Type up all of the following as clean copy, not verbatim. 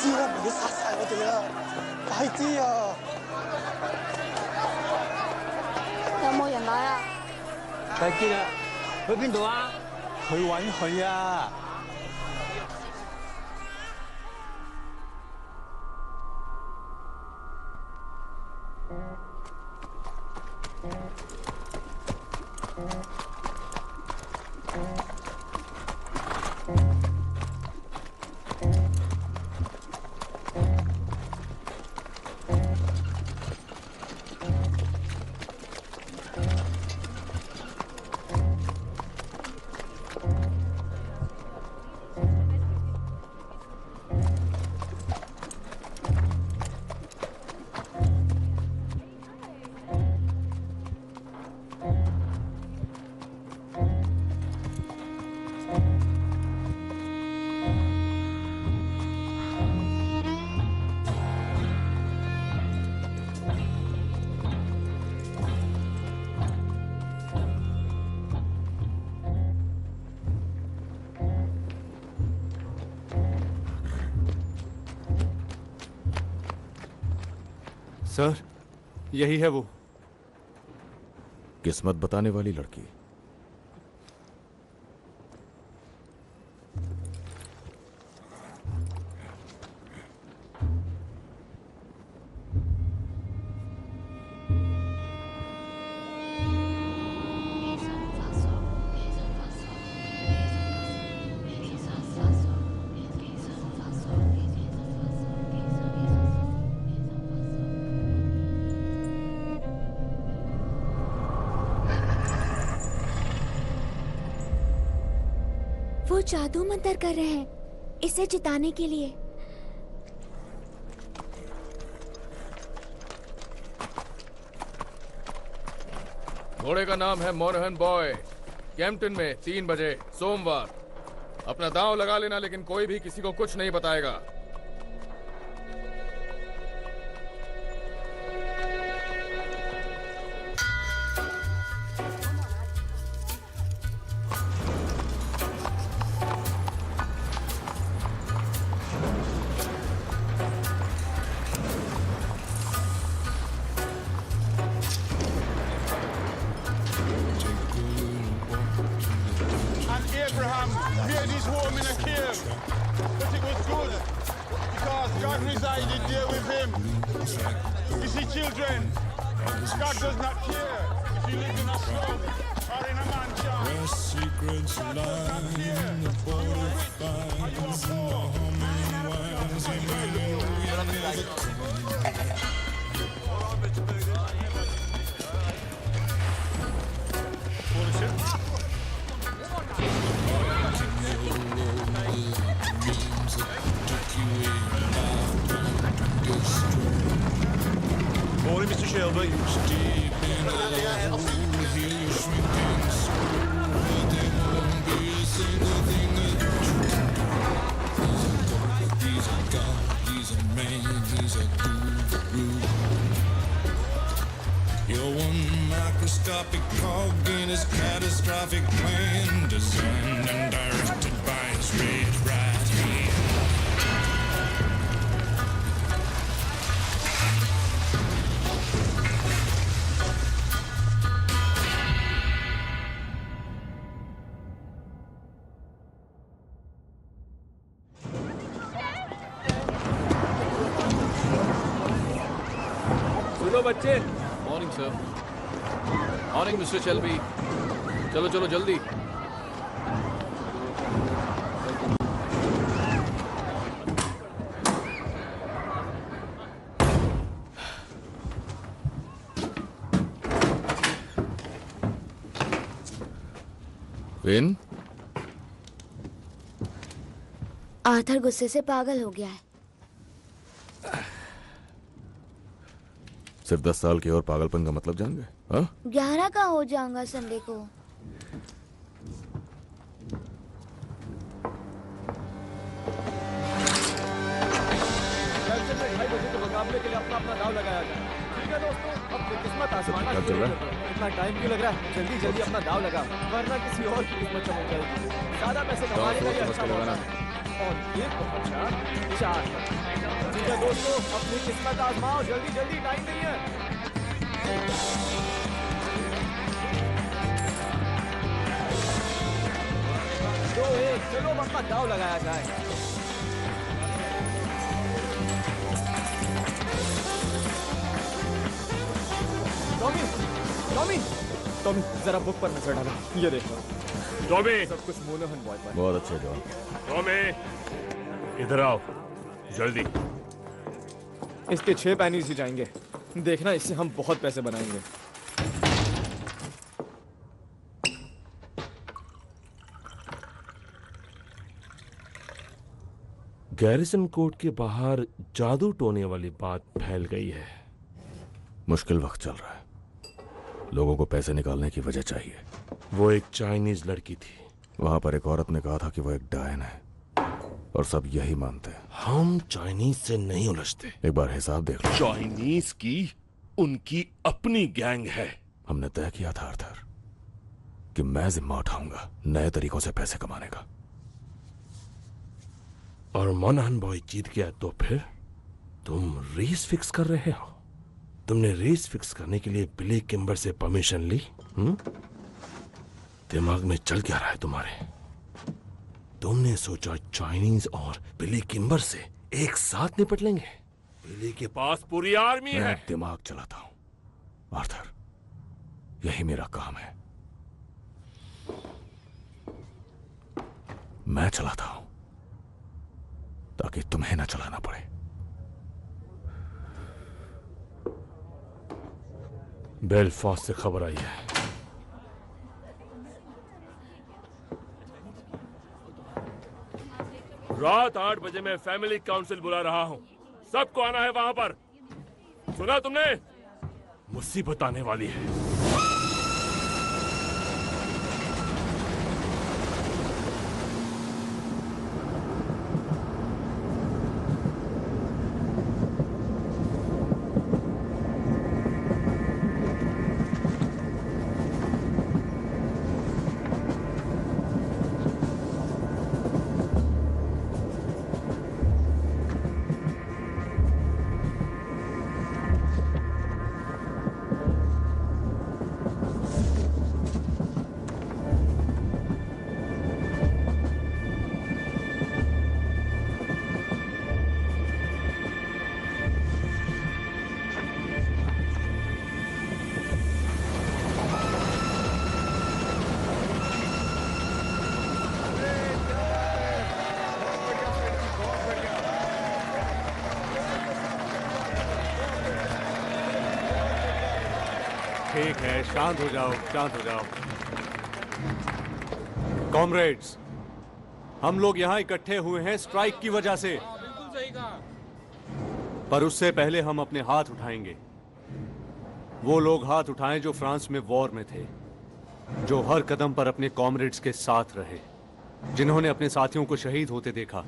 知啦，唔好殺晒我哋啊！快啲啊！有冇人來啊？大見啦，去邊度啊？去揾佢啊！सर, यही है वो। किस्मत बताने वाली लड़की। वो जादू मंतर कर रहे हैं इसे जिताने के लिए। घोड़े का नाम है मोरहन बॉय। कैंपटन में 3 बजे सोमवार। अपना दांव लगा लेना, लेकिन कोई भी किसी को कुछ नहीं बताएगा। Abraham made his home in a cave, but it was good because God resided there with him. You see, children, God does not care if you live in a slum or in a mansion. God does not care if you are rich or you are Morning, Mr. Shelby. You're one microscopic cog in his catastrophic plan, designed and directed by his red right hand. सुनो बच्चे। Morning sir. Morning mister Shelby. चलो चलो जल्दी। Win, Arthur गुस्से से पागल हो गया है। सिर्फ 10 साल के और पागलपन का मतलब जान गए? हाँ? 11 का हो जाऊंगा संडे को। मुकाबले के लिए अपना अपना दाव लगाया जाए। ठीक है दोस्तों, अब किस्मत आजमाना चल रहा है? इतना टाइम क्यों लग रहा है? जल्दी जल्दी अपना दाव लगा, वरना किसी और की किस्मत चमक जाएगी। ज्यादा पैसे कमाने का ये अच्छा मौका है। और ये पहुंचा 4 पर। ठीक है दोस्तों, अपनी किस्मत आजमाओ, जल्दी जल्दी, टाइम नहीं है। दो एक, चलो अपना दाव लगाया जाए। टॉमी, टॉमी, टॉमी, जरा बुक पर नजर डालो। ये देखो, टॉमी, सब कुछ मोनोहन बॉय पर। बहुत अच्छे जॉन। टॉमी, इधर आओ, जल्दी। इसके 6 पैनीज ही जाएंगे। देखना, इससे हम बहुत पैसे बनाएंगे। गैरिसन कोर्ट के बाहर जादू टोने वाली बात फैल गई है। मुश्किल वक्त चल रहा है, लोगों को पैसे निकालने की वजह चाहिए। वो एक चाइनीज लड़की थी। वहां पर एक औरत ने कहा था कि वो एक डायन है, और सब यही मानते हैं। हम चाइनीज से नहीं उलझते। एक बार हिसाब देख लो। चाइनीज की उनकी अपनी गैंग है। हमने तय किया था आर्थर कि मैं जिम्मा उठाऊंगा नए तरीकों से पैसे कमाने का। और मोनहन बॉय जीत गया तो फिर तुम रेस फिक्स कर रहे हो। तुमने रेस फिक्स करने के लिए बिली किम्बर से परमिशन ली? दिमाग में चल क्या रहा है तुम्हारे? तुमने सोचा चाइनीज और बिली किम्बर से एक साथ निपट लेंगे? बिली के पास पूरी आर्मी मैं है। दिमाग चलाता हूं आर्थर, यही मेरा काम है। मैं चलाता हूं ताकि तुम्हें ना चलाना पड़े। बेलफास्ट से खबर आई है। रात 8 बजे मैं फैमिली काउंसिल बुला रहा हूं। सबको आना है वहां पर। सुना तुमने? मुसीबत आने वाली है। ठीक है, शांत हो जाओ, शांत हो जाओ। कॉमरेड्स, हम लोग यहाँ इकट्ठे हुए हैं स्ट्राइक की वजह से। बिल्कुल सही कहा। पर उससे पहले हम अपने हाथ उठाएंगे। वो लोग हाथ उठाएं जो फ्रांस में वॉर में थे, जो हर कदम पर अपने कॉमरेड्स के साथ रहे, जिन्होंने अपने साथियों को शहीद होते देखा।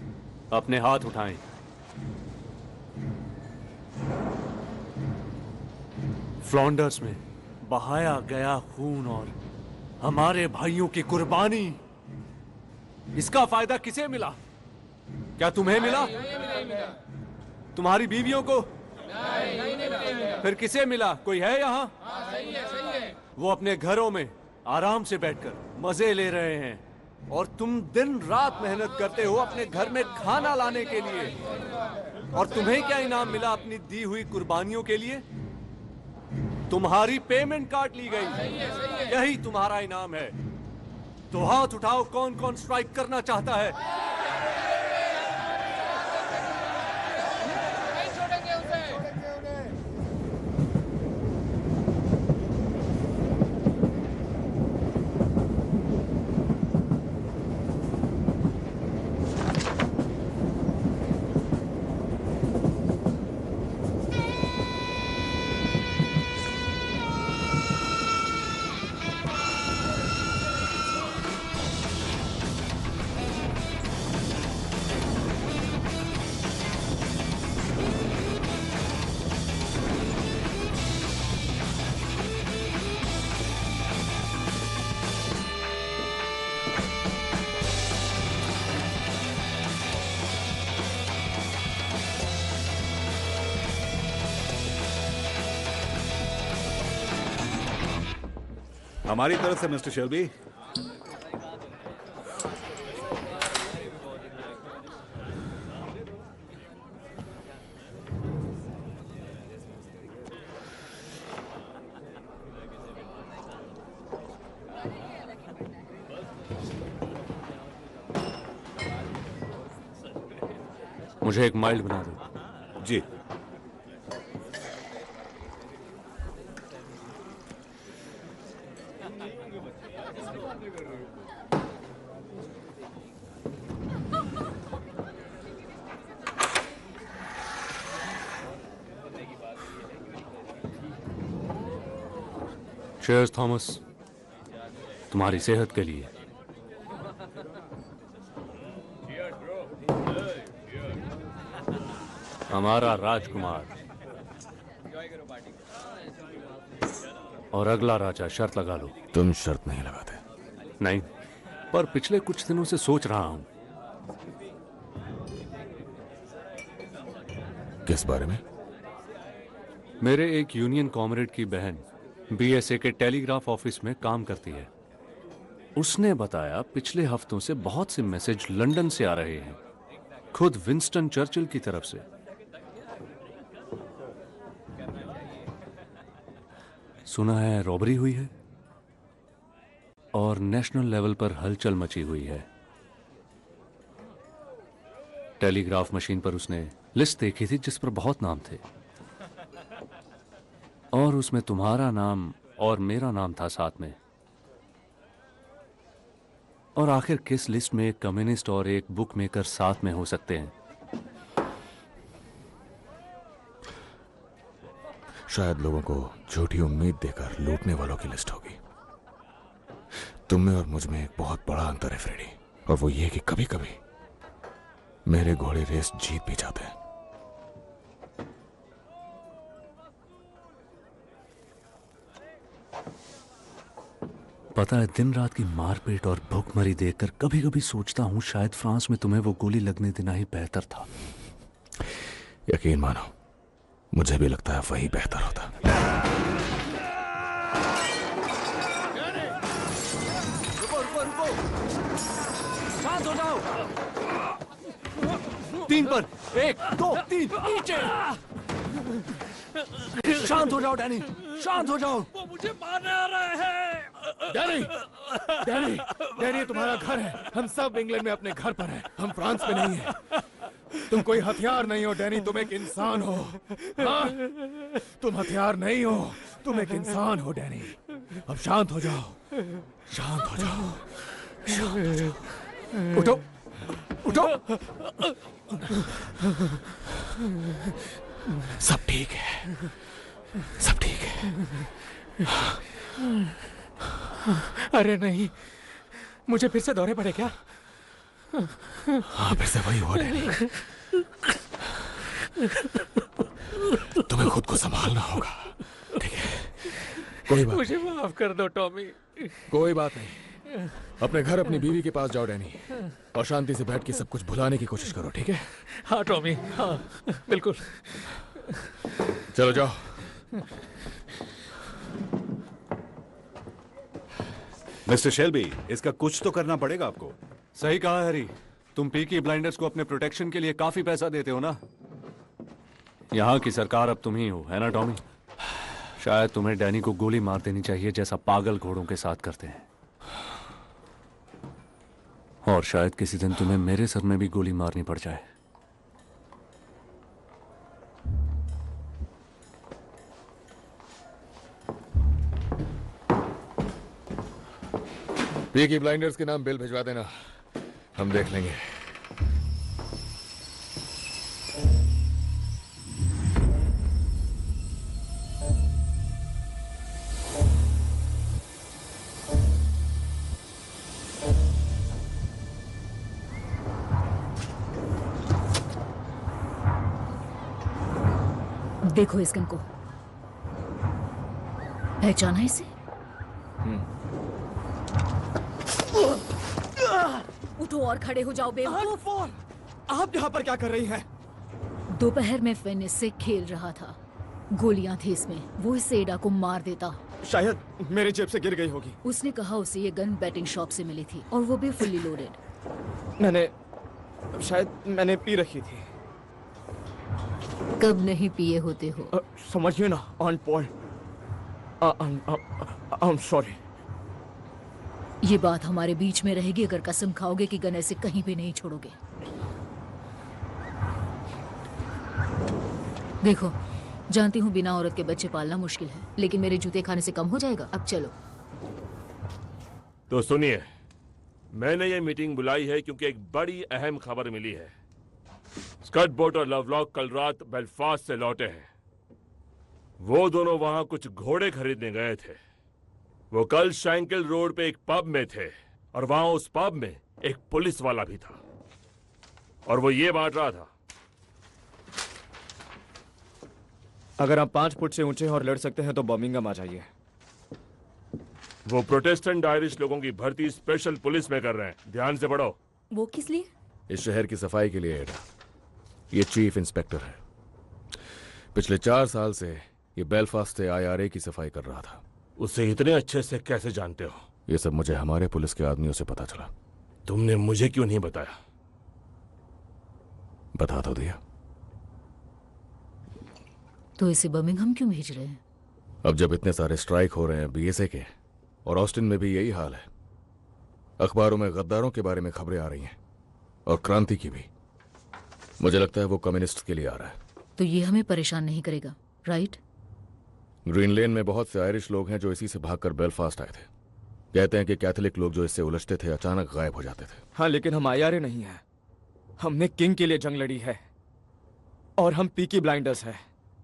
अपने हाथ उठाएं। फ्लॉन्डर्स में बहाया गया खून और हमारे भाइयों की कुर्बानी, इसका फायदा किसे मिला? क्या तुम्हें मिला? तुम्हारी बीवियों को? फिर किसे मिला? कोई है यहाँ? वो अपने घरों में आराम से बैठकर मजे ले रहे हैं, और तुम दिन रात मेहनत करते हो अपने घर में खाना लाने के लिए। और तुम्हें क्या इनाम मिला अपनी दी हुई कुर्बानियों के लिए? तुम्हारी पेमेंट काट ली गई, यही तुम्हारा इनाम है। तो हाथ उठाओ, कौन कौन स्ट्राइक करना चाहता है? हमारी तरफ से मिस्टर शेल्बी। मुझे एक माइल्ड बना दो। जी। चीयर्स थॉमस, तुम्हारी सेहत के लिए। हमारा राजकुमार और अगला राजा। शर्त लगा लो। तुम शर्त नहीं लगाते। नहीं, पर पिछले कुछ दिनों से सोच रहा हूं। किस बारे में? मेरे एक यूनियन कॉमरेड की बहन बीएसए के टेलीग्राफ ऑफिस में काम करती है। उसने बताया पिछले हफ्तों से बहुत से मैसेज लंदन से आ रहे हैं, खुद विंस्टन चर्चिल की तरफ से। सुना है रॉबरी हुई है और नेशनल लेवल पर हलचल मची हुई है। टेलीग्राफ मशीन पर उसने लिस्ट देखी थी जिस पर बहुत नाम थे और उसमें तुम्हारा नाम और मेरा नाम था साथ में। और आखिर किस लिस्ट में एक कम्युनिस्ट और एक बुक मेकर साथ में हो सकते हैं? शायद लोगों को झूठी उम्मीद देकर लूटने वालों की लिस्ट होगी। तुम में और मुझ में एक बहुत बड़ा अंतर है फ्रेडी, और वो ये कि कभी कभी मेरे घोड़े रेस जीत भी जाते हैं। पता है, दिन रात की मारपीट और भूखमरी देखकर कभी कभी सोचता हूं शायद फ्रांस में तुम्हें वो गोली लगने देना ही बेहतर था। यकीन मानो, मुझे भी लगता है वही बेहतर होता। रुको रुको रुको, शांत हो जाओ। 3 पर 1 2 3 नीचे। शांत हो जाओ डैनी, शांत हो जाओ। वो मुझे मारने आ रहे हैं। डैनी, डैनी, डैनी, तुम्हारा घर है। हम सब इंग्लैंड में अपने घर पर हैं। हम फ्रांस में नहीं हैं। तुम कोई हथियार नहीं हो डैनी, तुम एक इंसान हो। हाँ? तुम हथियार नहीं हो, तुम एक इंसान हो डैनी। अब शांत हो जाओ, शांत हो जाओ, शांत हो जाओ। उठो, उठो। सब ठीक है, सब ठीक है। अरे नहीं, मुझे फिर से दौरे पड़े क्या? हाँ, फिर से वही हुआ डैनी। तुम्हें खुद को संभालना होगा, ठीक है? कोई बात मुझे माफ कर दो टॉमी। कोई बात नहीं, अपने घर अपनी बीवी के पास जाओ डैनी, और शांति से बैठ के सब कुछ भुलाने की कोशिश करो, ठीक है? हाँ टॉमी, हाँ बिल्कुल। चलो जाओ। मिस्टर शेल्बी, इसका कुछ तो करना पड़ेगा आपको। सही कहा हैरी, तुम पीकी ब्लाइंडर्स को अपने प्रोटेक्शन के लिए काफी पैसा देते हो ना। यहाँ की सरकार अब तुम ही हो, है ना टॉमी? शायद तुम्हें डैनी को गोली मार देनी चाहिए जैसा पागल घोड़ों के साथ करते हैं। और शायद किसी दिन तुम्हें मेरे सर में भी गोली मारनी पड़ जाए। पीकी ब्लाइंडर्स के नाम बिल भिजवा देना, हम देख लेंगे। देखो इस गन को, पहचाना इसे? उठो और खड़े हो जाओ बेवकूफ। आप यहाँ पर क्या कर रही हैं? दोपहर में फिन इससे खेल रहा था, गोलियां थी इसमें, वो इस एडा को मार देता। शायद मेरे जेब से गिर गई होगी। उसने कहा उसे ये गन बैटिंग शॉप से मिली थी और वो भी फुल्ली लोडेड। मैंने पी रखी थी। कब नहीं पिए होते हो? समझिए ना on point. I am sorry. ये बात हमारे बीच में रहेगी अगर कसम खाओगे कि गन ऐसे कहीं भी नहीं छोड़ोगे। देखो, जानती हूँ बिना औरत के बच्चे पालना मुश्किल है, लेकिन मेरे जूते खाने से कम हो जाएगा। अब चलो। तो सुनिए, मैंने ये मीटिंग बुलाई है क्योंकि एक बड़ी अहम खबर मिली है। स्कट बोट और लवलॉक कल रात बेलफास्ट से लौटे हैं। वो दोनों वहां कुछ घोड़े खरीदने गए थे। वो कल शैंकिल रोड पे एक पब में थे और वहां उस पब में एक पुलिस वाला भी था और वो ये बांट रहा था। अगर आप 5 फुट से ऊंचे और लड़ सकते हैं तो बर्मिंघम आ जाइए। वो प्रोटेस्टेंट आयरिश लोगों की भर्ती स्पेशल पुलिस में कर रहे हैं। ध्यान से पढ़ो। वो किस लिए? इस शहर की सफाई के लिए एडा। ये चीफ इंस्पेक्टर है। पिछले 4 साल से ये बेलफास्ट से IRA की सफाई कर रहा था। उसे इतने अच्छे से कैसे जानते हो? ये सब मुझे हमारे पुलिस के आदमियों से पता चला। तुमने मुझे क्यों नहीं बताया? बता तो दिया। तो इसे बर्मिंघम क्यों भेज रहे हैं? अब जब इतने सारे स्ट्राइक हो रहे हैं BSA के, और ऑस्टिन में भी यही हाल है, अखबारों में गद्दारों के बारे में खबरें आ रही हैं और क्रांति की भी। मुझे लगता है वो कम्युनिस्ट के लिए आ रहा है। तो ये हमें परेशान नहीं करेगा, राइट? ग्रीन लेन में बहुत से आयरिश लोग हैं जो इसी से भागकर बेलफास्ट आए थे। कहते हैं कि कैथोलिक लोग जो इससे उलझते थे अचानक गायब हो जाते थे। हाँ, लेकिन हम IRA नहीं हैं। हमने किंग के लिए जंग लड़ी है और हम पीकी ब्लाइंडर्स हैं।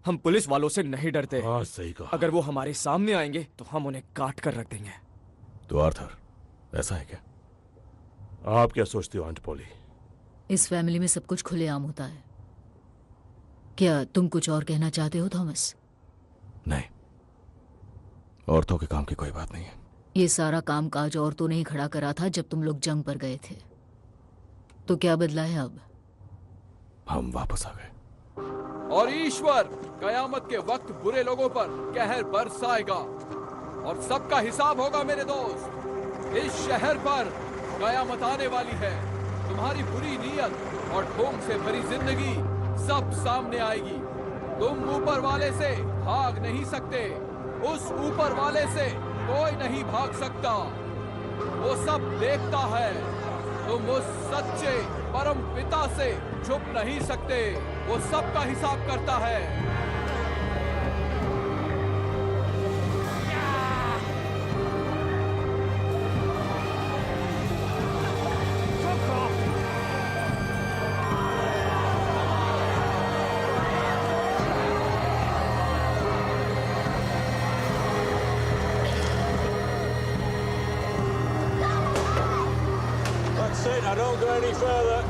हम पुलिस वालों से नहीं डरते। हाँ, सही कहा। अगर वो हमारे सामने आएंगे तो हम उन्हें काट कर रख देंगे। तो आर्थर, ऐसा है क्या? आप क्या सोचते हो आंट पॉली? इस फैमिली में सब कुछ खुलेआम होता है। क्या तुम कुछ और कहना चाहते हो थॉमस? नहीं, औरतों के काम की कोई बात नहीं है। ये सारा काम काज औरतों ने ही खड़ा करा था जब तुम लोग जंग पर गए थे। तो क्या बदला है अब? हम वापस आ गए। और ईश्वर कयामत के वक्त बुरे लोगों पर कहर बरसाएगा और सबका हिसाब होगा मेरे दोस्त। इस शहर पर कयामत आने वाली है। तुम्हारी बुरी नीयत और ढोंग से भरी जिंदगी सब सामने आएगी। तुम ऊपर वाले से भाग नहीं सकते। उस ऊपर वाले से कोई नहीं भाग सकता। वो सब देखता है। तुम उस सच्चे परम पिता से छुप नहीं सकते। वो सबका हिसाब करता है। That's it, I don't go any further.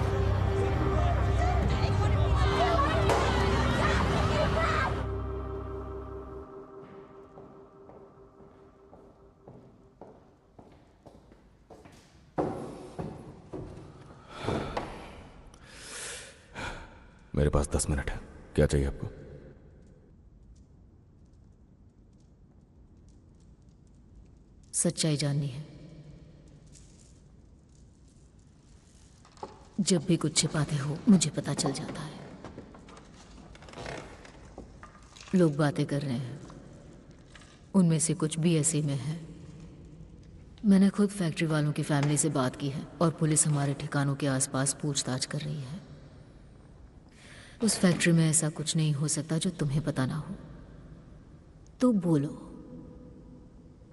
मेरे पास 10 मिनट है। क्या चाहिए आपको? सच्चाई जाननी है। जब भी कुछ छिपाते हो मुझे पता चल जाता है। लोग बातें कर रहे हैं, उनमें से कुछ BSA में है। मैंने खुद फैक्ट्री वालों की फैमिली से बात की है और पुलिस हमारे ठिकानों के आसपास पूछताछ कर रही है। उस फैक्ट्री में ऐसा कुछ नहीं हो सकता जो तुम्हें पता ना हो। तो बोलो,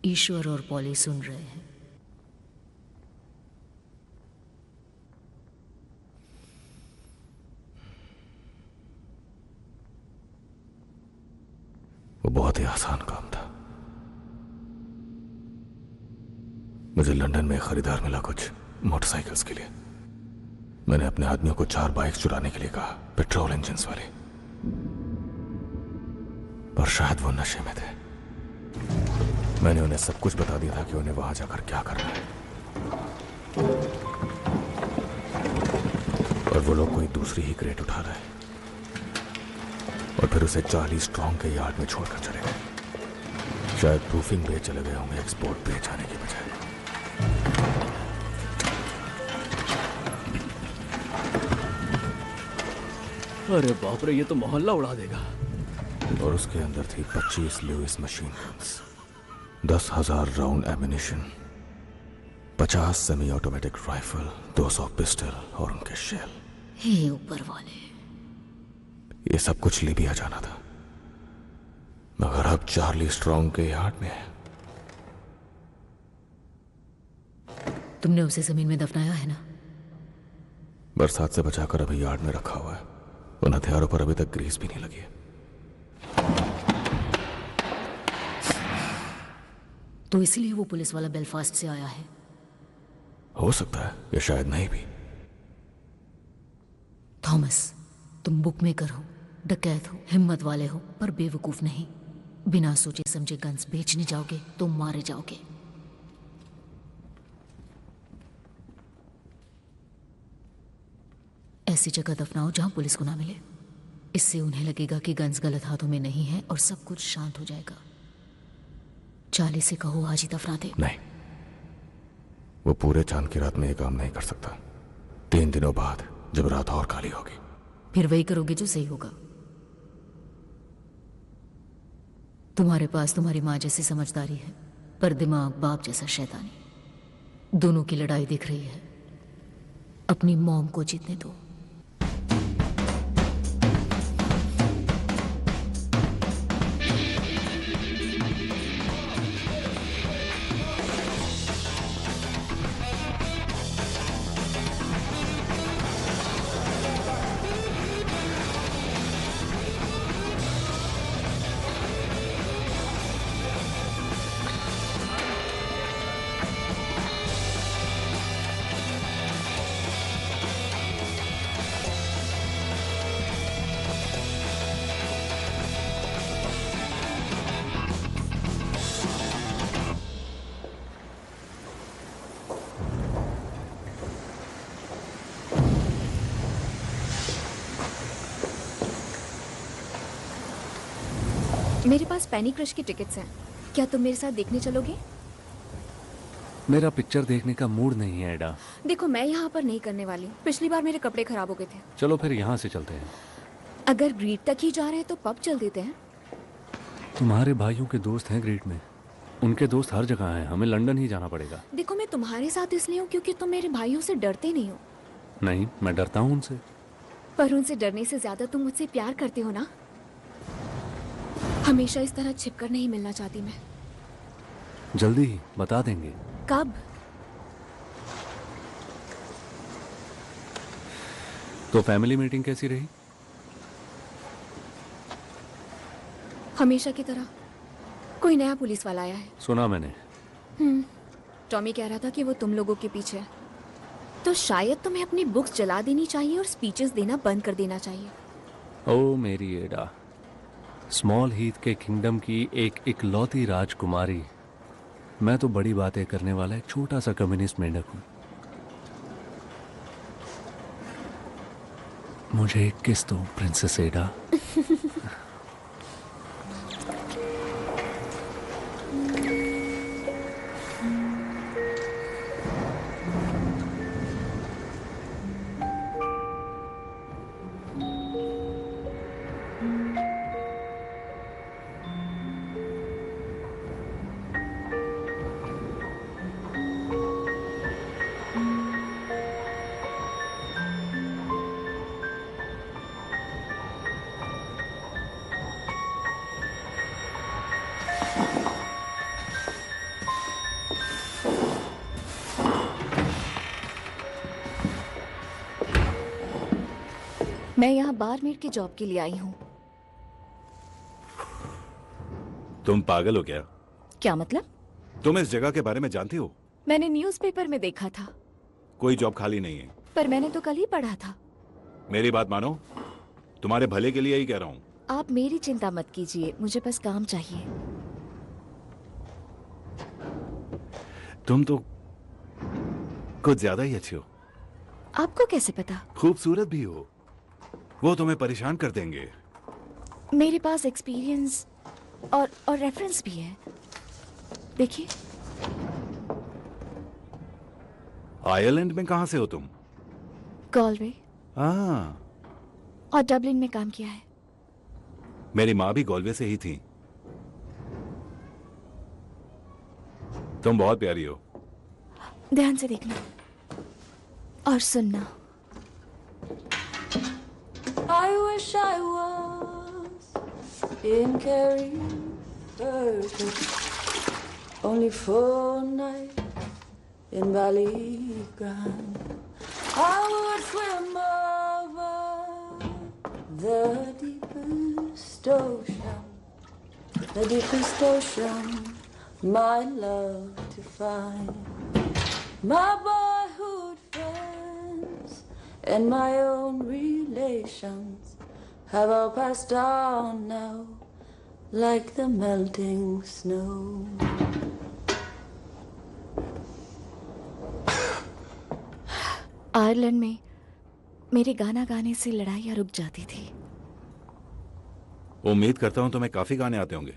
ईश्वर और पॉली सुन रहे हैं। वो बहुत ही आसान काम था। मुझे लंदन में खरीदार मिला कुछ मोटरसाइकिल्स के लिए। मैंने अपने आदमियों को 4 बाइक्स चुराने के लिए कहा, पेट्रोल इंजन्स वाली। पर शायद वो नशे में थे। मैंने उन्हें सब कुछ बता दिया था कि उन्हें वहां जाकर क्या करना है। और वो लोग कोई दूसरी ही क्रेट उठा रहे और फिर उसे 40 स्ट्रॉन्ग के यार्ड में छोड़कर चले गए। शायद प्रूफिंग पे चले गए होंगे, एक्सपोर्ट पे जाने के बजाय। अरे बाप रे, ये तो मोहल्ला उड़ा देगा। और उसके अंदर थी 25 Lewis machine guns, 10,000 round ammunition, 50 semi automatic rifle, 200 pistol और उनके शेल। हे ऊपर वाले, ये सब कुछ लीबिया जाना था, मगर अब चार्ली स्ट्रॉन्ग के यार्ड में है। तुमने उसे जमीन में दफनाया है ना? बरसात से बचाकर अभी यार्ड में रखा हुआ है। उन हथियारों पर अभी तक ग्रीस भी नहीं लगी है। तो इसलिए वो पुलिस वाला बेलफास्ट से आया है। हो सकता है, या शायद नहीं भी। थॉमस, तुम बुकमेकर हो, डकैत हो, हिम्मत वाले हो, पर बेवकूफ नहीं। बिना सोचे समझे गन्स बेचने जाओगे तो मारे जाओगे। ऐसी जगह दफनाओ जहां पुलिस को ना मिले। इससे उन्हें लगेगा कि गन्स गलत हाथों में नहीं है और सब कुछ शांत हो जाएगा। चार्ली से कहो आज ही दफना दे। नहीं, वो पूरे चांद की रात में ये काम नहीं कर सकता। 3 दिनों बाद जब रात और काली होगी, फिर वही करोगे जो सही होगा। तुम्हारे पास तुम्हारी माँ जैसी समझदारी है, पर दिमाग बाप जैसा शैतानी। दोनों की लड़ाई दिख रही है। अपनी मॉम को जीतने दो। मेरे पास पैनी क्रश की टिकट्स हैं। क्या तुम मेरे साथ देखने चलोगे? मेरा पिक्चर देखने का मूड नहीं है एडा। देखो, मैं यहाँ पर नहीं करने वाली। पिछली बार मेरे कपड़े खराब हो गए थे। चलो फिर यहाँ से चलते हैं। अगर ग्रीट तक ही जा रहे हैं तो पब चल देते हैं। तुम्हारे भाइयों के दोस्त हैं ग्रीट में, उनके दोस्त हर जगह हैं। हमें लंदन ही जाना पड़ेगा। देखो, मैं तुम्हारे साथ इसलिए हूँ क्योंकि तुम मेरे भाइयों से डरते नहीं हो। नहीं, मैं डरता हूँ उनसे। पर उनसे डरने से ज्यादा तुम मुझसे प्यार करते हो ना। हमेशा इस तरह छिपकर नहीं मिलना चाहती मैं। जल्दी ही बता देंगे। कब? तो फैमिली मीटिंग कैसी रही? हमेशा की तरह। कोई नया पुलिस वाला आया है। सुना मैंने। टॉमी कह रहा था कि वो तुम लोगों के पीछे है। तो शायद तुम्हें अपनी बुक्स जला देनी चाहिए और स्पीचेस देना बंद कर देना चाहिए। ओ मेरी एडा, स्मॉल हीथ के किंगडम की एक इकलौती राजकुमारी। मैं तो बड़ी बातें करने वाला एक छोटा सा कम्युनिस्ट मेंढक हूं। मुझे एक किस दो प्रिंसेस एडा। मैं यहाँ बारमेड की जॉब के लिए आई हूँ। तुम पागल हो क्या? क्या मतलब? तुम इस जगह के बारे में जानती हो? मैंने न्यूज़पेपर में देखा था। कोई जॉब खाली नहीं है। पर मैंने तो कल ही पढ़ा था। मेरी बात मानो, तुम्हारे भले के लिए ही कह रहा हूँ। आप मेरी चिंता मत कीजिए, मुझे बस काम चाहिए। तुम तो कुछ ज्यादा ही अच्छी हो। आपको कैसे पता? खूबसूरत भी हो। वो तुम्हें परेशान कर देंगे। मेरे पास एक्सपीरियंस और रेफरेंस भी है। देखिए। आयरलैंड में कहां से हो तुम? गॉलवे हाँ, और डबलिन में काम किया है। मेरी माँ भी गॉलवे से ही थी। तुम बहुत प्यारी हो। ध्यान से देखना और सुनना। I wish I was in Carrie only for a night in Valley Grand. I would swim over the deepest ocean, my love to find. My boyhood friends and my own relations have all passed on now, like the melting snow. Ireland में मेरे गाना गाने से लड़ाइयाँ रुक जाती थी। उम्मीद करता हूं तुम्हें काफी गाने आते होंगे।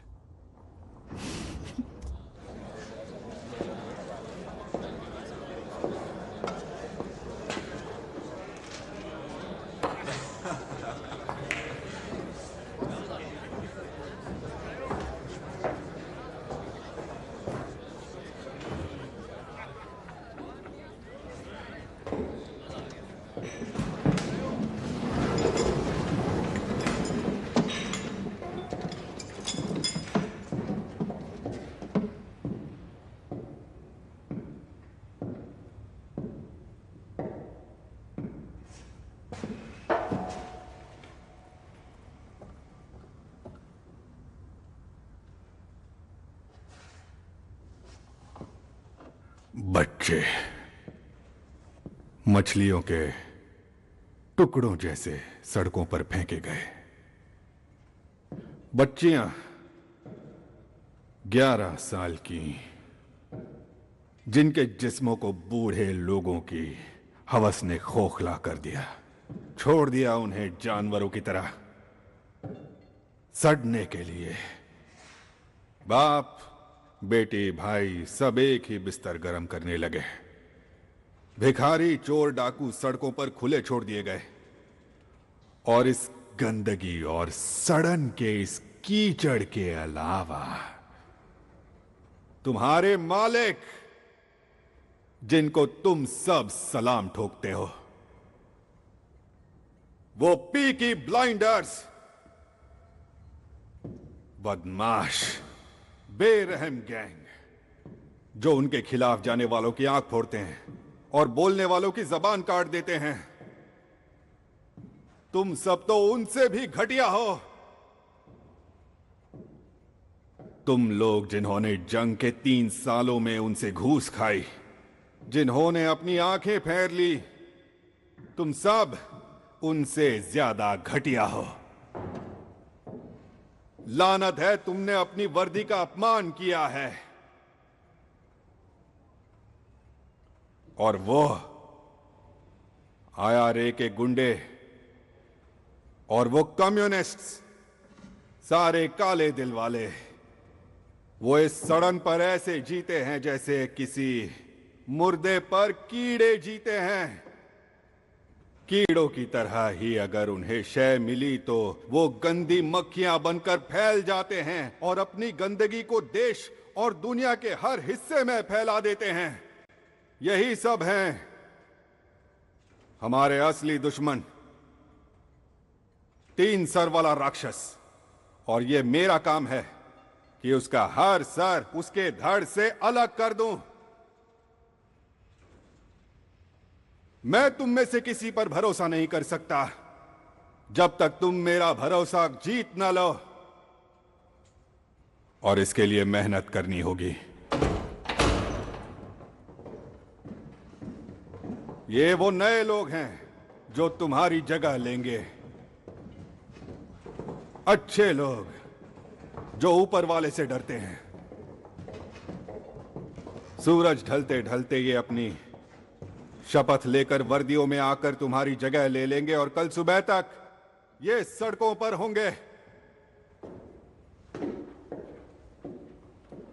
बच्चे मछलियों के टुकड़ों जैसे सड़कों पर फेंके गए। बच्चियां 11 साल की, जिनके जिस्मों को बूढ़े लोगों की हवस ने खोखला कर दिया, छोड़ दिया उन्हें जानवरों की तरह सड़ने के लिए। बाप बेटी भाई सब एक ही बिस्तर गर्म करने लगे। भिखारी चोर डाकू सड़कों पर खुले छोड़ दिए गए और इस गंदगी और सड़न के इस कीचड़ के अलावा तुम्हारे मालिक, जिनको तुम सब सलाम ठोकते हो, वो पीकी ब्लाइंडर्स, बदमाश बेरहम गैंग जो उनके खिलाफ जाने वालों की आंख फोड़ते हैं और बोलने वालों की जबान काट देते हैं। तुम सब तो उनसे भी घटिया हो। तुम लोग जिन्होंने जंग के 3 सालों में उनसे घूस खाई, जिन्होंने अपनी आंखें फेर ली, तुम सब उनसे ज्यादा घटिया हो। लानत है, तुमने अपनी वर्दी का अपमान किया है। और वो IRA के गुंडे और वो कम्युनिस्ट्स, सारे काले दिल वाले, वो इस सड़न पर ऐसे जीते हैं जैसे किसी मुर्दे पर कीड़े जीते हैं। कीड़ों की तरह ही अगर उन्हें शय मिली तो वो गंदी मक्खियां बनकर फैल जाते हैं और अपनी गंदगी को देश और दुनिया के हर हिस्से में फैला देते हैं। यही सब हैं हमारे असली दुश्मन, 3 सर वाला राक्षस। और ये मेरा काम है कि उसका हर सर उसके धड़ से अलग कर दूं। मैं तुम में से किसी पर भरोसा नहीं कर सकता जब तक तुम मेरा भरोसा जीत ना लो, और इसके लिए मेहनत करनी होगी। ये वो नए लोग हैं जो तुम्हारी जगह लेंगे, अच्छे लोग जो ऊपर वाले से डरते हैं। सूरज ढलते ढलते ये अपनी शपथ लेकर वर्दियों में आकर तुम्हारी जगह ले लेंगे और कल सुबह तक ये सड़कों पर होंगे।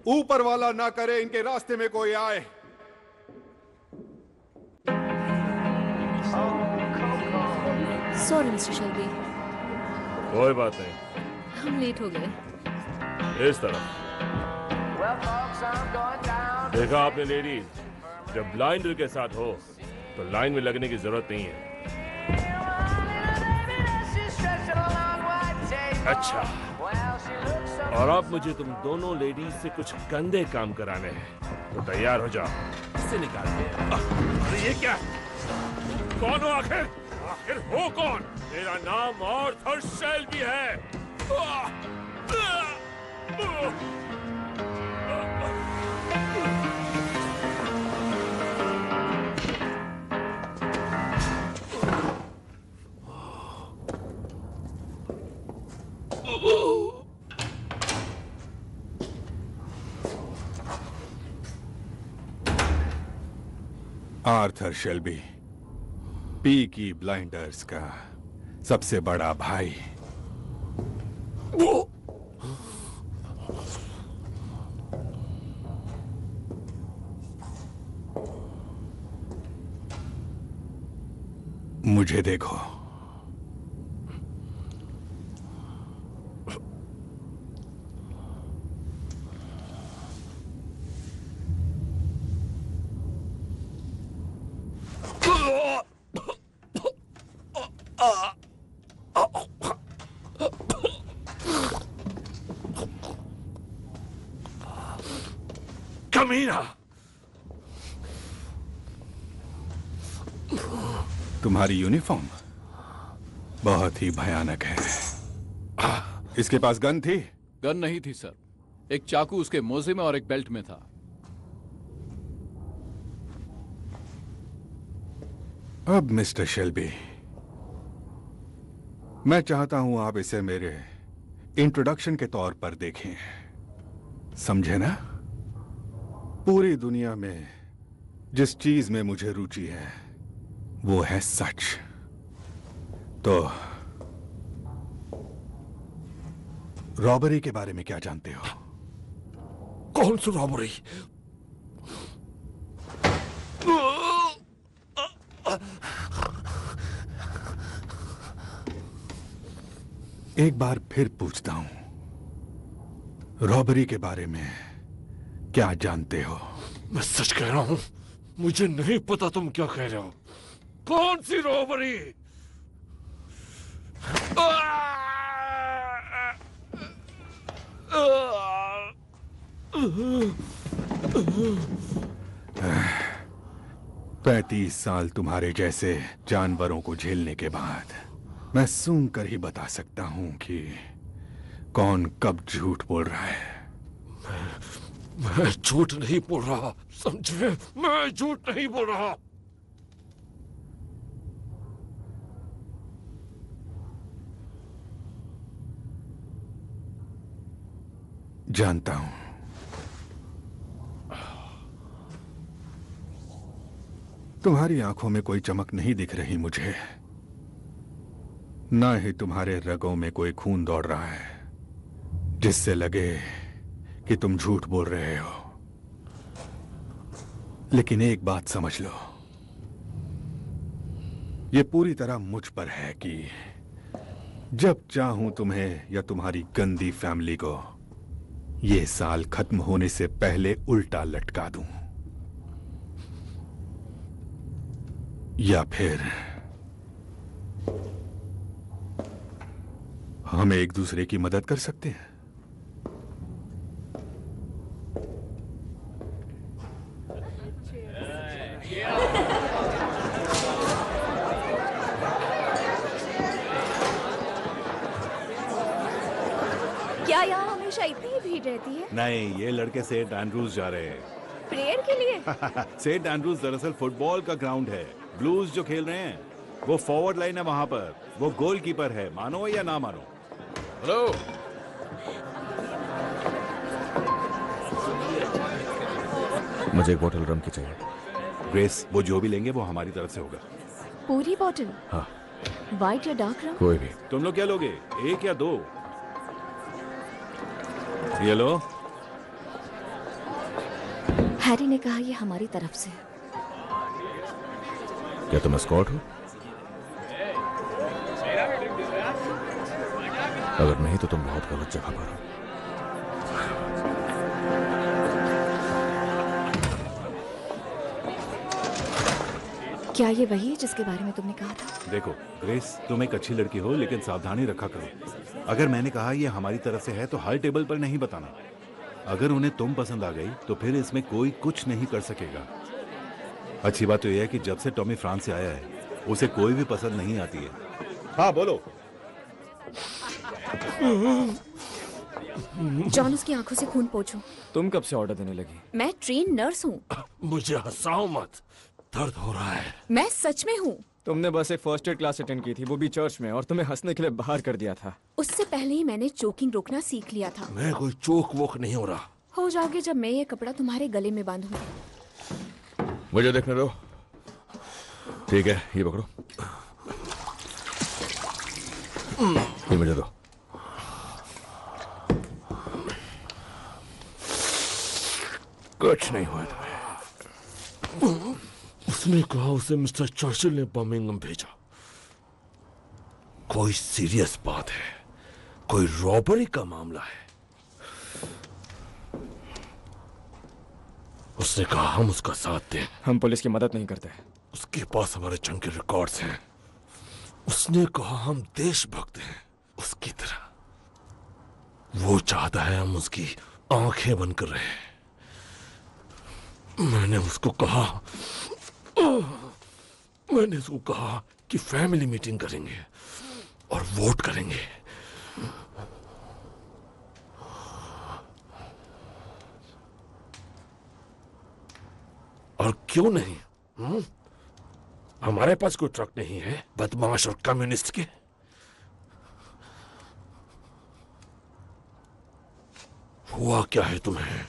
ऊपर वाला ना करे इनके रास्ते में कोई आए। सॉरी मिस्टर शेल्बी, कोई बात नहीं, हम लेट हो गए। इस तरफ देखा आपने लेडीज, जब ब्लाइंडर के साथ हो तो लाइन में लगने की जरूरत नहीं है। अच्छा, और अब मुझे तुम दोनों लेडीज से कुछ गंदे काम कराने हैं, तो तैयार हो जाओ। इससे निकालते। अरे ये क्या? कौन हो आखिर? आखिर हो कौन? मेरा नाम आर्थर शेल्बी है। आर्थर शेल्बी, पीकी ब्लाइंडर्स का सबसे बड़ा भाई। मुझे देखो, कमीना! तुम्हारी यूनिफॉर्म बहुत ही भयानक है। इसके पास गन थी? गन नहीं थी सर, एक चाकू उसके मोजे में और एक बेल्ट में था। अब मिस्टर शेल्बी, मैं चाहता हूं आप इसे मेरे इंट्रोडक्शन के तौर पर देखें, समझे ना? पूरी दुनिया में जिस चीज में मुझे रुचि है वो है सच। तो रॉबरी के बारे में क्या जानते हो? कौन सी रॉबरी? एक बार फिर पूछता हूं, रॉबरी के बारे में क्या जानते हो? मैं सच कह रहा हूं, मुझे नहीं पता तुम क्या कह रहे हो। कौन सी रॉबरी? पैंतीस साल तुम्हारे जैसे जानवरों को झेलने के बाद मैं सूंघ कर ही बता सकता हूं कि कौन कब झूठ बोल रहा है। मैं झूठ नहीं बोल रहा, समझे? मैं झूठ नहीं बोल रहा। जानता हूं। तुम्हारी आंखों में कोई चमक नहीं दिख रही मुझे, ना ही तुम्हारे रगों में कोई खून दौड़ रहा है जिससे लगे कि तुम झूठ बोल रहे हो। लेकिन एक बात समझ लो, यह पूरी तरह मुझ पर है कि जब चाहूं तुम्हें या तुम्हारी गंदी फैमिली को यह साल खत्म होने से पहले उल्टा लटका दूं, या फिर हम एक दूसरे की मदद कर सकते हैं। क्या यहाँ हमेशा इतनी ही भीड़ रहती है? नहीं, ये लड़के सेंट एंड्रूज जा रहे हैं। प्रेयर के लिए? सेंट एंड्रूज दरअसल फुटबॉल का ग्राउंड है। ब्लूज जो खेल रहे हैं वो फॉरवर्ड लाइन है, वहां पर वो गोलकीपर है, मानो या ना मानो। हेलो, मुझे एक बोतल रम की चाहिए। ग्रेस, वो जो भी लेंगे वो हमारी तरफ से होगा। पूरी बोतल? हाँ। व्हाइट या डार्क रम? कोई भी। तुम लोग क्या लोगे, एक या दो? ये लो। हैरी ने कहा ये हमारी तरफ से है। क्या तुम एस्कॉर्ट हो? अगर नहीं तो तुम बहुत गलत जगह पर हो। क्या ये वही है जिसके बारे में तुमने कहा था? देखो ग्रेस, तुम एक अच्छी लड़की हो लेकिन सावधानी रखा करो। अगर मैंने कहा ये हमारी तरफ से है तो हर टेबल पर नहीं बताना। अगर उन्हें तुम पसंद आ गई तो फिर इसमें कोई कुछ नहीं कर सकेगा। अच्छी बात तो यह है कि जब से टॉमी फ्रांस से आया है उसे कोई भी पसंद नहीं आती है। हाँ बोलो। जॉन, उसकी आंखों से खून पोंछो। तुम कब से ऑर्डर देने लगी? मैं ट्रेन नर्स हूँ। मुझे हंसाओ मत, दर्द हो रहा है। मैं सच में हूँ। तुमने बस एक फर्स्ट एड क्लास अटेंड की थी, वो भी चर्च में, और तुम्हें हंसने के लिए बाहर कर दिया था। उससे पहले ही मैंने चोकिंग रोकना सीख लिया था। मैं कोई चोक वोक नहीं हो रहा। हो जाओगे जब मैं ये कपड़ा तुम्हारे गले में बांधूंगी। मुझे देखने दो। ठीक है, ये पकड़ो। ये मुझे दो। कुछ नहीं हुआ तुम्हें। उसने कहा उसे मिस्टर चर्चिल ने बर्मिंघम भेजा। कोई सीरियस बात है, कोई रॉबरी का मामला है। उसने कहा हम उसका साथ दें। हम पुलिस की मदद नहीं करते। उसके पास हमारे जंग के रिकॉर्ड्स हैं। उसने कहा हम देशभक्त हैं उसकी तरह। वो चाहता है हम उसकी आंखें बंद कर रहे हैं। मैंने उसको कहा कि फैमिली मीटिंग करेंगे और वोट करेंगे। और क्यों नहीं? हमारे पास कोई ट्रक नहीं है बदमाश और कम्युनिस्ट के। हुआ क्या है तुम्हें?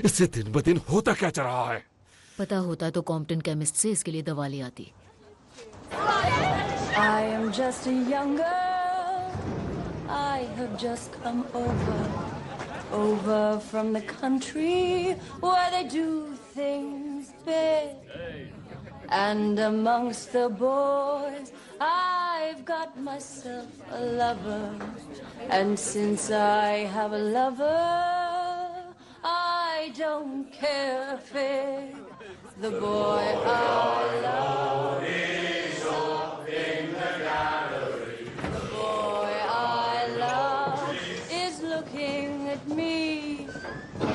इससे दिन ब दिन होता क्या जा रहा है? पता होता तो कॉम्पटन केमिस्ट से इसके लिए दवा ले आती। I am just a young girl. I have just come over from the country where they do things big. And amongst the boys, I've got myself a lover. And since I have a lover, I don't care a fig. The boy I love is up in the gallery. The boy I love is looking at me.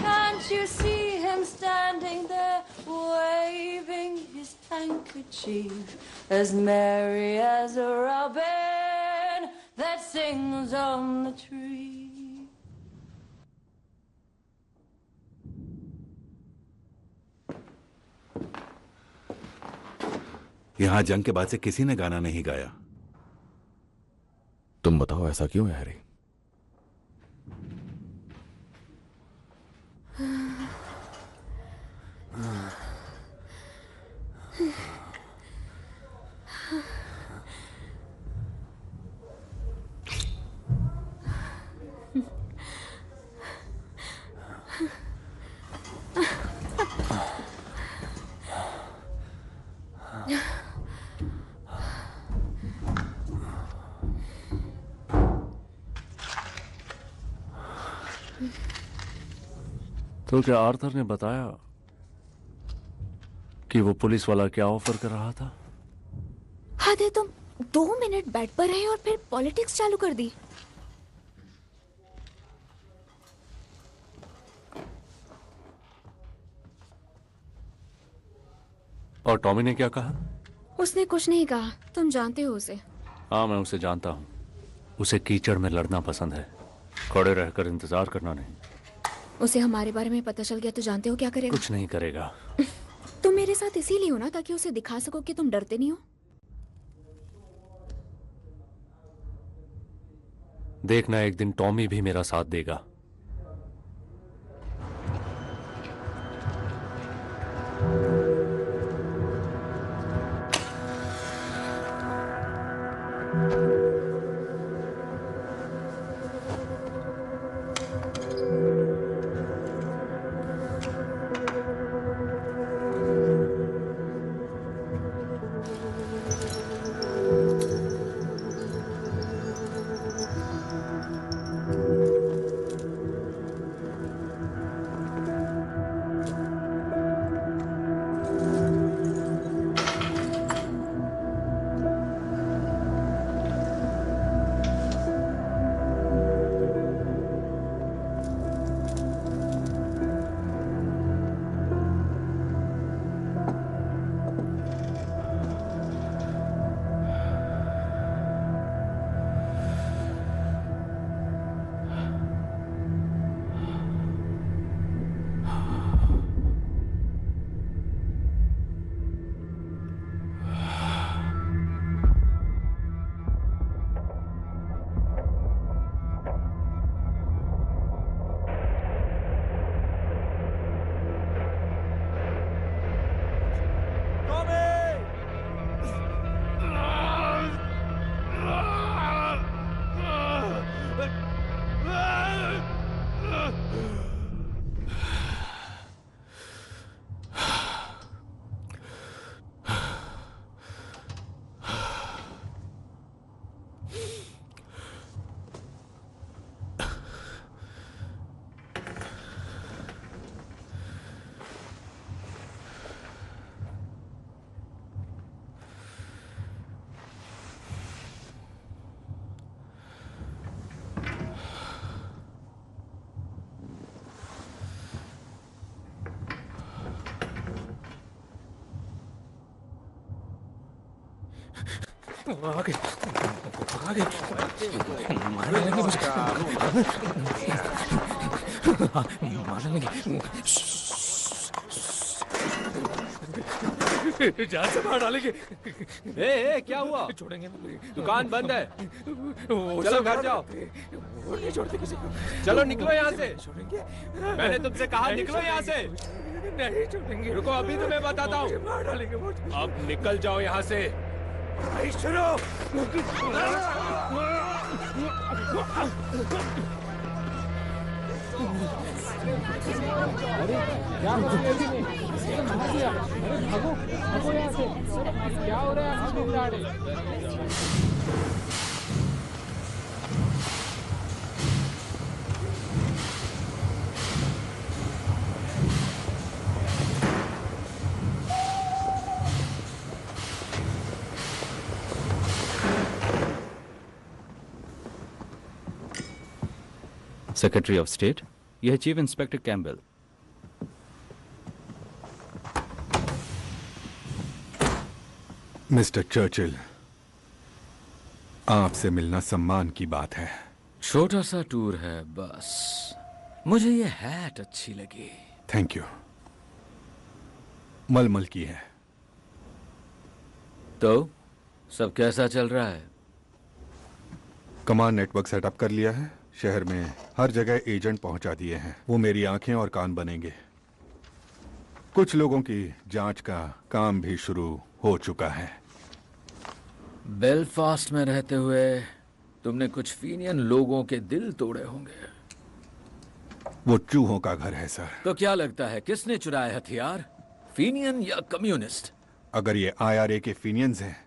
Can't you see him standing there, waving his handkerchief, as merry as a robin that sings on the tree? यहाँ जंग के बाद से किसी ने गाना नहीं गाया। तुम बताओ ऐसा क्यों है हैरी? तो क्या आर्थर ने बताया कि वो पुलिस वाला क्या ऑफर कर रहा था? हद है, तुम 2 मिनट बेड पर रहे और फिर पॉलिटिक्स चालू कर दी। और टॉमी ने क्या कहा? उसने कुछ नहीं कहा। तुम जानते हो उसे। हाँ, मैं उसे जानता हूँ। उसे कीचड़ में लड़ना पसंद है, खड़े रहकर इंतजार करना नहीं। उसे हमारे बारे में पता चल गया तो जानते हो क्या करेगा? कुछ नहीं करेगा। तुम मेरे साथ इसीलिए हो ना, ताकि उसे दिखा सको कि तुम डरते नहीं हो। देखना, एक दिन टॉमी भी मेरा साथ देगा। आगे आगे मारने लगे मुझे मारने लगे जान से मार डालेंगे ए, क्या हुआ? छोड़ेंगे दुकान बंद है। चलो घर जाओ। वो नहीं छोड़ते किसी को। चलो निकलो यहाँ से। छोड़ेंगे। मैंने तुमसे कहा निकलो यहाँ से। नहीं छोड़ेंगे। रुको अभी तुम्हें बताता हूँ। मार डालेंगे वो। अब निकल जाओ यहाँ से। शुरू। क्या हो रहा है? सेक्रेटरी ऑफ स्टेट, यह है chief inspector Campbell. Mister Churchill, आपसे मिलना सम्मान की बात है। छोटा सा टूर है बस। मुझे ये हैट अच्छी लगी। Thank you. मलमल की है। तो सब कैसा चल रहा है? कमांड नेटवर्क सेटअप कर लिया है। शहर में हर जगह एजेंट पहुंचा दिए हैं। वो मेरी आंखें और कान बनेंगे। कुछ लोगों की जांच का काम भी शुरू हो चुका है। बेलफास्ट में रहते हुए तुमने कुछ फीनियन लोगों के दिल तोड़े होंगे। वो चूहों का घर है सर। तो क्या लगता है किसने चुराए हथियार, फीनियन या कम्युनिस्ट? अगर ये IRA के फीनियंस हैं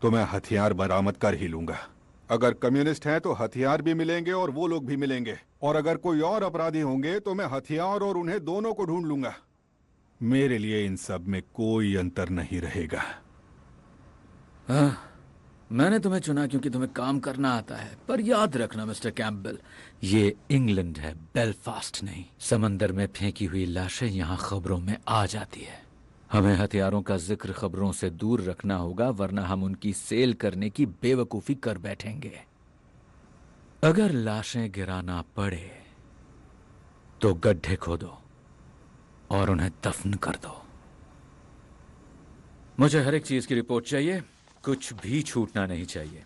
तो मैं हथियार बरामद कर ही लूंगा। अगर कम्युनिस्ट हैं तो हथियार भी मिलेंगे और वो लोग भी मिलेंगे। और अगर कोई और अपराधी होंगे तो मैं हथियार और उन्हें दोनों को ढूंढ लूंगा। मेरे लिए इन सब में कोई अंतर नहीं रहेगा। मैंने तुम्हें चुना क्योंकि तुम्हें काम करना आता है। पर याद रखना मिस्टर कैम्पबेल, ये इंग्लैंड है, बेलफास्ट नहीं। समंदर में फेंकी हुई लाशें यहाँ खबरों में आ जाती है। हमें हथियारों का जिक्र खबरों से दूर रखना होगा, वरना हम उनकी सेल करने की बेवकूफी कर बैठेंगे। अगर लाशें गिराना पड़े तो गड्ढे खोदो और उन्हें दफन कर दो। मुझे हर एक चीज की रिपोर्ट चाहिए, कुछ भी छूटना नहीं चाहिए।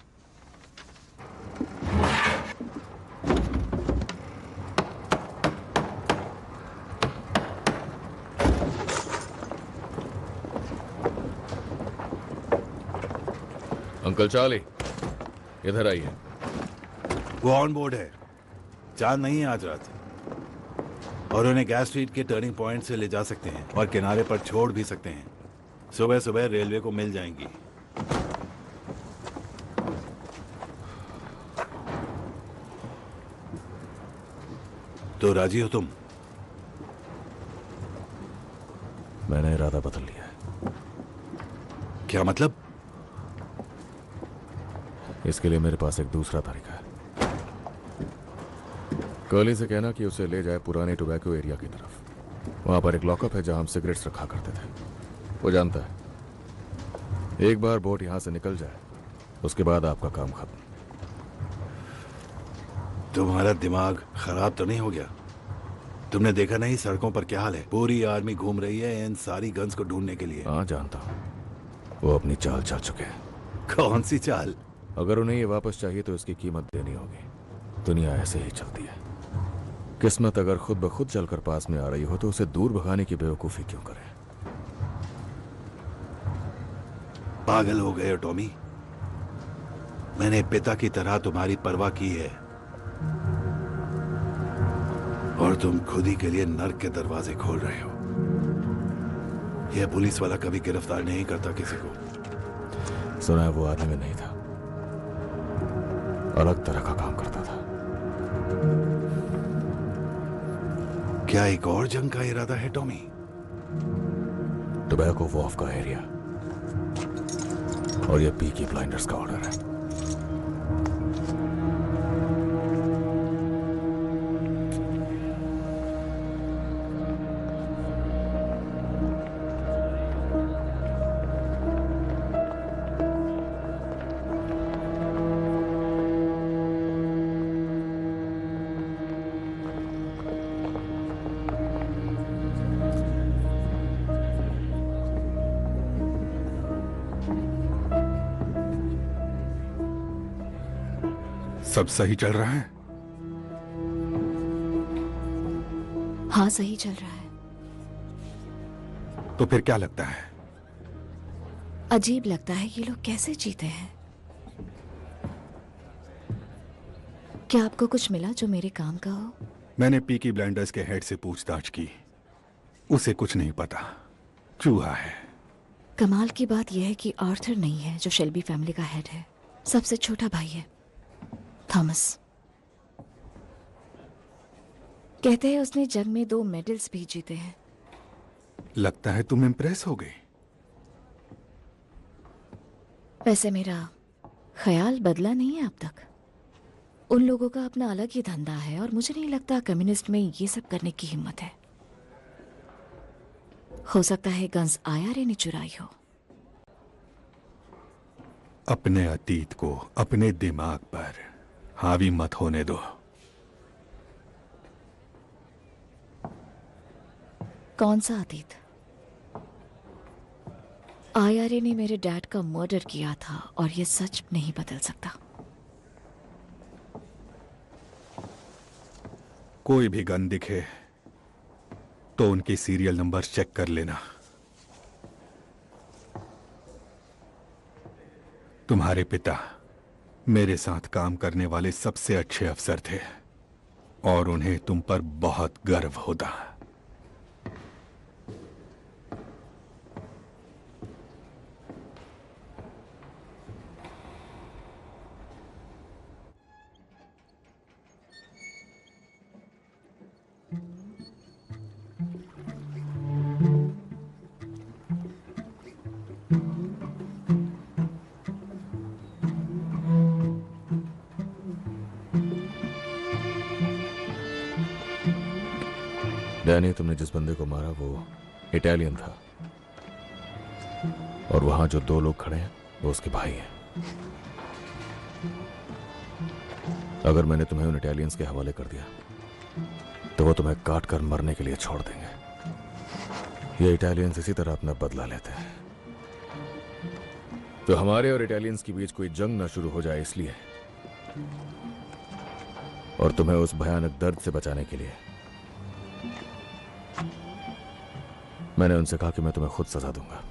अंकल चार्ली, इधर आइए। वो ऑन बोर्ड है। चांद नहीं है आज रात, और उन्हें गैस स्ट्रीट के टर्निंग पॉइंट से ले जा सकते हैं और किनारे पर छोड़ भी सकते हैं। सुबह सुबह रेलवे को मिल जाएंगी। तो राजी हो तुम? मैंने इरादा बदल लिया है। क्या मतलब? इसके लिए मेरे पास एक दूसरा तरीका है। कर्ली से कहना कि उसे ले जाए पुराने टोबैको एरिया की तरफ। वहां पर एक लॉकअप है जहां हम सिगरेट्स रखा करते थे। वो जानता है एक बार बोट यहां से निकल जाए उसके बाद आपका काम खत्म। तुम्हारा दिमाग खराब तो नहीं हो गया? तुमने देखा नहीं सड़कों पर क्या हाल है? पूरी आर्मी घूम रही है इन सारी गन्स को ढूंढने के लिए। हाँ जानता हूँ, वो अपनी चाल चल चुके हैं। कौन सी चाल? अगर उन्हें ये वापस चाहिए तो इसकी कीमत देनी होगी। दुनिया ऐसे ही चलती है। किस्मत अगर खुद ब खुद चलकर पास में आ रही हो तो उसे दूर भगाने की बेवकूफी क्यों करें? पागल हो गए हो टॉमी। मैंने पिता की तरह तुम्हारी परवाह की है और तुम खुद ही के लिए नर्क के दरवाजे खोल रहे हो। यह पुलिस वाला कभी गिरफ्तार नहीं करता किसी को। सुना है वो आदमी में नहीं था, अलग तरह का काम करता था। क्या एक और जंग का इरादा है टॉमी? टोबैको वॉफ का एरिया और ये पीकी ब्लाइंडर्स का ऑर्डर है। सब सही चल रहा है? हाँ, सही चल रहा है। तो फिर क्या लगता है? अजीब लगता है ये लोग कैसे जीते हैं। क्या आपको कुछ मिला जो मेरे काम का हो? मैंने पीकी ब्लाइंडर्स के हेड से पूछताछ की, उसे कुछ नहीं पता, चूहा है। कमाल की बात यह है कि आर्थर नहीं है जो शेल्बी फैमिली का हेड है, सबसे छोटा भाई है थॉमस। कहते हैं उसने जंग में 2 मेडल्स भी जीते हैं। लगता है तुम इम्प्रेस हो गई। वैसे मेरा ख्याल बदला नहीं है अब तक। उन लोगों का अपना अलग ही धंधा है और मुझे नहीं लगता कम्युनिस्ट में ये सब करने की हिम्मत है। हो सकता है गन्स आईआरए ने चुराई हो। अपने अतीत को अपने दिमाग पर हावी मत होने दो। कौन सा अतीत? आईआरए ने मेरे डैड का मर्डर किया था और ये सच नहीं बदल सकता। कोई भी गन दिखे तो उनके सीरियल नंबर चेक कर लेना। तुम्हारे पिता मेरे साथ काम करने वाले सबसे अच्छे अफसर थे और उन्हें तुम पर बहुत गर्व होता। डैनी, तुमने जिस बंदे को मारा वो इटालियन था और वहां जो 2 लोग खड़े हैं वो उसके भाई हैं। अगर मैंने तुम्हें उन इटालियंस के हवाले कर दिया तो वो तुम्हें काट कर मरने के लिए छोड़ देंगे। ये इटालियंस इसी तरह अपना बदला लेते हैं। तो हमारे और इटालियंस के बीच कोई जंग ना शुरू हो जाए इसलिए, और तुम्हें उस भयानक दर्द से बचाने के लिए मैंने उनसे कहा कि मैं तुम्हें खुद सजा दूंगा।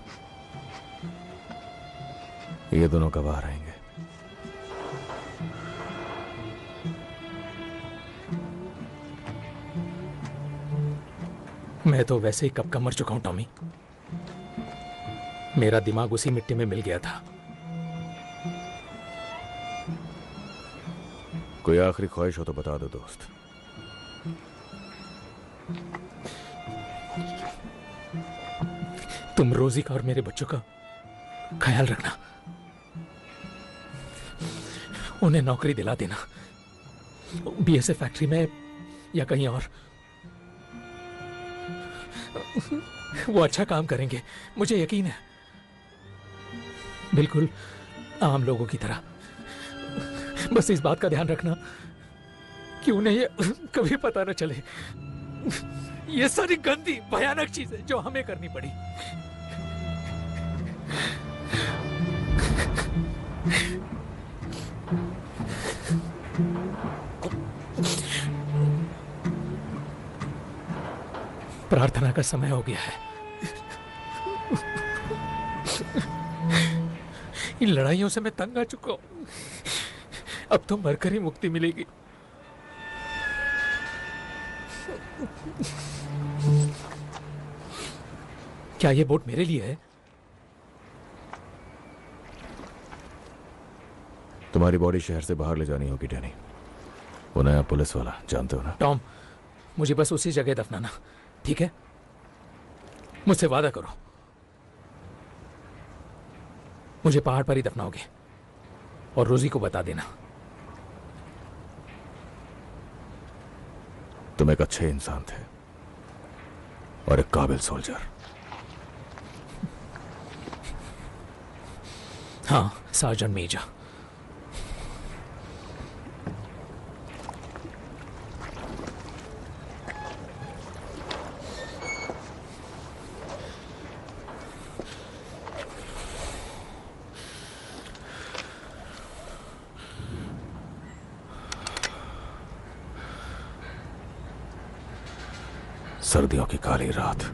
ये दोनों गवाह रहेंगे। मैं तो वैसे ही कब का मर चुका हूं टॉमी। मेरा दिमाग उसी मिट्टी में मिल गया था। कोई आखिरी ख्वाहिश हो तो बता दो दोस्त। तुम रोजी का और मेरे बच्चों का ख्याल रखना, उन्हें नौकरी दिला देना, बीएसएफ फैक्ट्री में या कहीं और। वो अच्छा काम करेंगे, मुझे यकीन है, बिल्कुल आम लोगों की तरह। बस इस बात का ध्यान रखना कि उन्हें ये कभी पता न चले। ये सारी गंदी भयानक चीजें जो हमें करनी पड़ी। प्रार्थना का समय हो गया है। इन लड़ाइयों से मैं तंग आ चुका हूं। अब तो मरकर ही मुक्ति मिलेगी। क्या ये बोट मेरे लिए है? तुम्हारी बॉडी शहर से बाहर ले जानी होगी डैनी। वो नया पुलिस वाला, जानते हो ना? टॉम, मुझे बस उसी जगह दफनाना, ठीक है? मुझसे वादा करो, मुझे पहाड़ पर ही दफनाओगे और रोजी को बता देना। तुम एक अच्छे इंसान थे और एक काबिल सोल्जर। हाँ, सार्जेंट मेजर। सर्दियों की काली रात।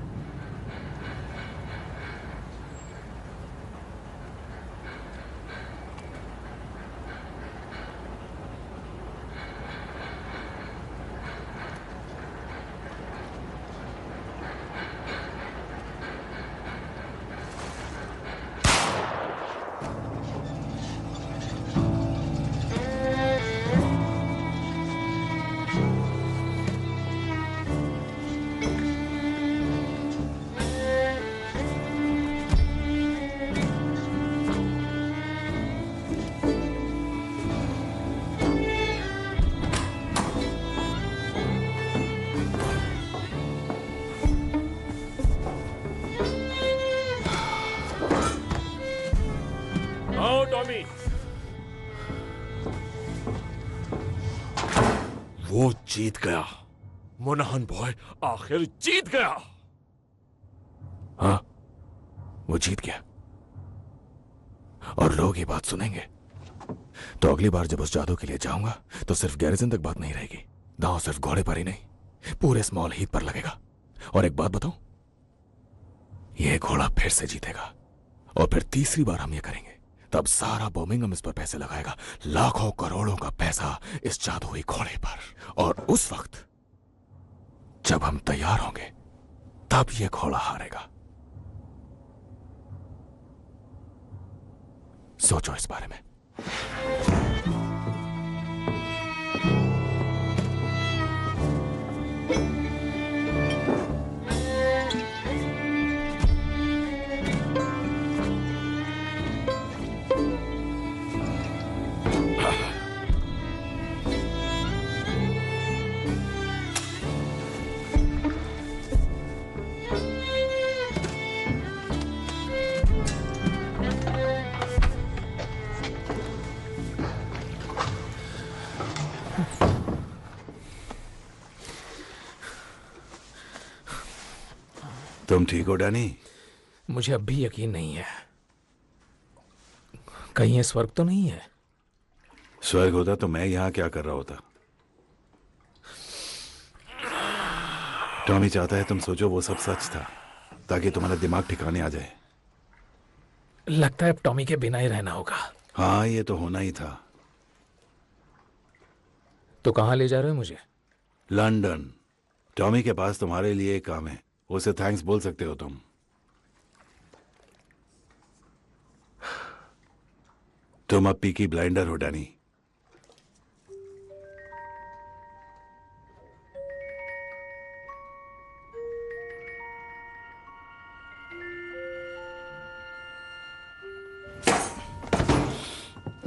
आओ टॉमी। वो जीत गया, मोनाहन बॉय आखिर जीत गया। हाँ, वो जीत गया और लोग ये बात सुनेंगे तो अगली बार जब उस जादू के लिए जाऊंगा तो सिर्फ गैरिजन तक बात नहीं रहेगी। दांव सिर्फ घोड़े पर ही नहीं, पूरे स्मॉल हीथ पर लगेगा। और एक बात बताऊं, यह घोड़ा फिर से जीतेगा और फिर तीसरी बार हम ये करेंगे, तब सारा बर्मिंघम इस पर पैसे लगाएगा, लाखों करोड़ों का पैसा इस जादुई घोड़े पर। और उस वक्त जब हम तैयार होंगे तब यह घोड़ा हारेगा। सोचो इस बारे में। तुम ठीक हो डैनी? मुझे अब भी यकीन नहीं है। कहीं ये स्वर्ग तो नहीं है? स्वर्ग होता तो मैं यहां क्या कर रहा होता? टॉमी चाहता है तुम सोचो वो सब सच था, ताकि तुम्हारा दिमाग ठिकाने आ जाए। लगता है अब टॉमी के बिना ही रहना होगा। हाँ, ये तो होना ही था। तो कहां ले जा रहे हो मुझे? लंदन। टॉमी के पास तुम्हारे लिए एक काम है, उसे थैंक्स बोल सकते हो तुम। तुम अब पीकी ब्लाइंडर हो डैनी।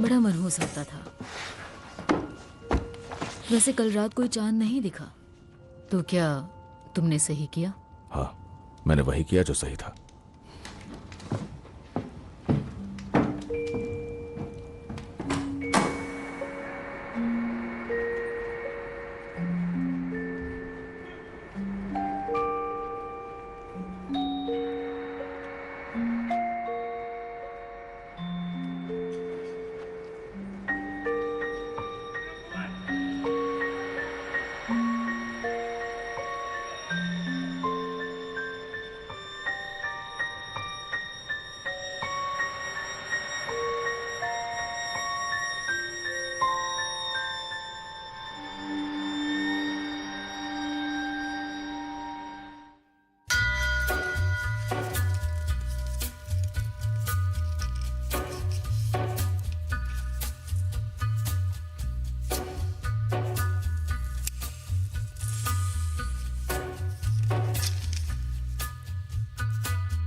बड़ा मनहूस लगता था। वैसे कल रात कोई चांद नहीं दिखा, तो क्या तुमने सही किया? हाँ, मैंने वही किया जो सही था।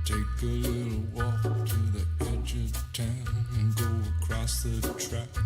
Take a little walk to the edge of town and go across the track